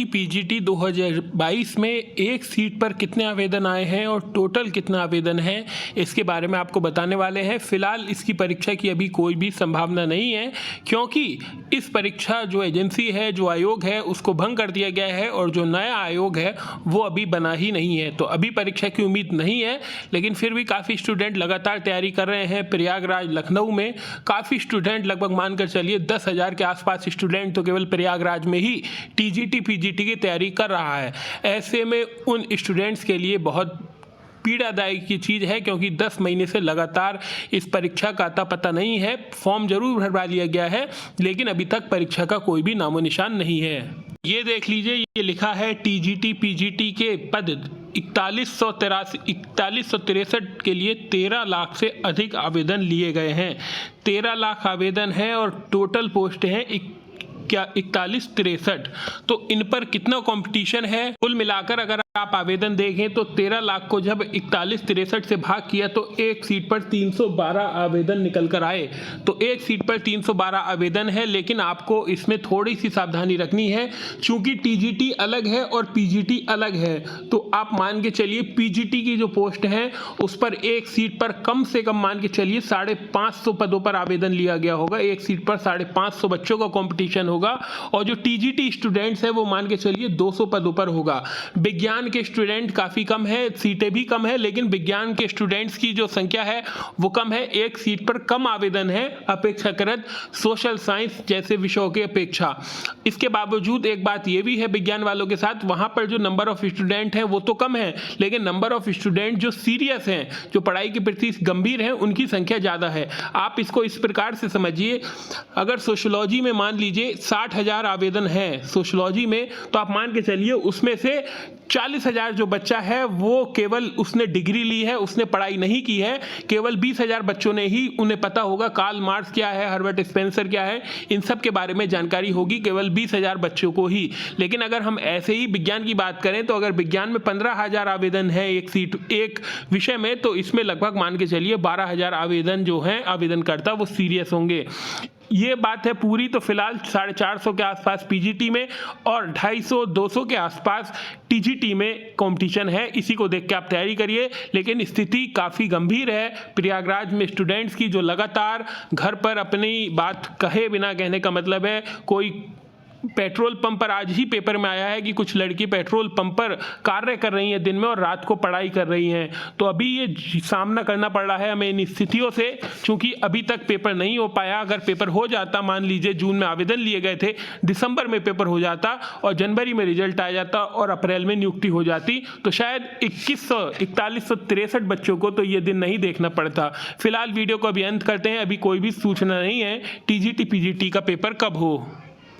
PGT 2022 में एक seat पर कितने आवेदन आए हैं और टोटल कितना आवेदन है, इसके बारे में आपको बताने वाले हैं। फिलहाल इसकी परीक्षा की अभी कोई भी संभावना नहीं है, क्योंकि इस परीक्षा जो एजेंसी है, जो आयोग है, उसको भंग कर दिया गया है और जो नया आयोग है वो अभी बना ही नहीं है। तो अभी परीक्षा की उम्मीद नहीं है, लेकिन फिर भी काफ़ी स्टूडेंट लगातार तैयारी कर रहे हैं। प्रयागराज, लखनऊ में काफ़ी स्टूडेंट, लगभग मानकर चलिए 10,000 के आसपास स्टूडेंट तो केवल प्रयागराज में ही टीजीटी पीजीटी की तैयारी कर रहा है। ऐसे में उन स्टूडेंट्स के लिए बहुत पीड़ादायक की चीज़ है, क्योंकि 10 महीने से लगातार इस परीक्षा का अता पता नहीं है। फॉर्म जरूर भरवा लिया गया है, लेकिन अभी तक परीक्षा का कोई भी नामो निशान नहीं है। ये देख लीजिए, ये लिखा है टीजीटी पीजीटी के पद 4163 के लिए 13 लाख से अधिक आवेदन लिए गए हैं। 13 लाख आवेदन है और टोटल पोस्ट हैं 4163। तो इन पर कितना कंपटीशन है, कुल मिलाकर अगर आप आवेदन देखें तो 13 लाख को जब 4163 से भाग किया तो एक सीट पर 312 आवेदन निकल कर आए। तो एक सीट पर 312 आवेदन है, लेकिन आपको इसमें थोड़ी सी सावधानी रखनी है, चूंकि टीजीटी अलग है और पीजीटी अलग है। तो आप मान के चलिए पीजीटी की जो पोस्ट है उस पर एक सीट पर कम से कम मान के चलिए 550 पदों पर आवेदन लिया गया होगा। एक सीट पर 550 बच्चों का कॉम्पिटिशन होगा, और जो टीजीटी स्टूडेंट्स है वो मान के चलिए 200 पदों पर होगा। विज्ञान के स्टूडेंट काफी कम है, सीटें भी कम है, लेकिन विज्ञान के स्टूडेंट्स की जो संख्या है वो कम है। एक सीट पर कम आवेदन है अपेक्षाकृत सोशल साइंस जैसे विषयों की अपेक्षा। इसके बावजूद एक बात ये भी है विज्ञान वालों के साथ, वहां पर जो नंबर ऑफ स्टूडेंट है वो तो कम है, लेकिन नंबर ऑफ स्टूडेंट जो सीरियस हैं, जो पढ़ाई के प्रति गंभीर हैं, उनकी संख्या ज्यादा है। आप इसको इस प्रकार से समझिए, अगर सोशियोलॉजी में मान लीजिए 60,000 आवेदन है सोशियोलॉजी में, तो आप मान के चलिए उसमें से 40,000 जो बच्चा है वो केवल उसने डिग्री ली है, उसने पढ़ाई नहीं की है। केवल 20,000 बच्चों ने ही, उन्हें पता होगा कार्ल मार्क्स क्या है, हर्बर्ट स्पेंसर क्या है, इन सब के बारे में जानकारी होगी केवल 20,000 बच्चों को ही। लेकिन अगर हम ऐसे ही विज्ञान की बात करें तो अगर विज्ञान में 15,000 आवेदन है एक सीट, एक विषय में, तो इसमें लगभग मान के चलिए 12,000 आवेदन जो हैं आवेदनकर्ता वो सीरियस होंगे। ये बात है पूरी। तो फिलहाल 450 के आसपास पीजीटी में और 250-200 के आसपास टीजीटी में कंपटीशन है। इसी को देख के आप तैयारी करिए, लेकिन स्थिति काफ़ी गंभीर है प्रयागराज में स्टूडेंट्स की, जो लगातार घर पर अपनी बात कहे बिना, कहने का मतलब है कोई पेट्रोल पंप पर, आज ही पेपर में आया है कि कुछ लड़की पेट्रोल पंप पर कार्य कर रही हैं दिन में और रात को पढ़ाई कर रही हैं। तो अभी ये सामना करना पड़ रहा है हमें इन स्थितियों से, क्योंकि अभी तक पेपर नहीं हो पाया। अगर पेपर हो जाता, मान लीजिए जून में आवेदन लिए गए थे, दिसंबर में पेपर हो जाता और जनवरी में रिजल्ट आ जाता और अप्रैल में नियुक्ति हो जाती, तो शायद 4163 बच्चों को तो ये दिन नहीं देखना पड़ता। फिलहाल वीडियो को अभी अंत करते हैं। अभी कोई भी सूचना नहीं है टीजीटी पीजीटी का पेपर कब हो।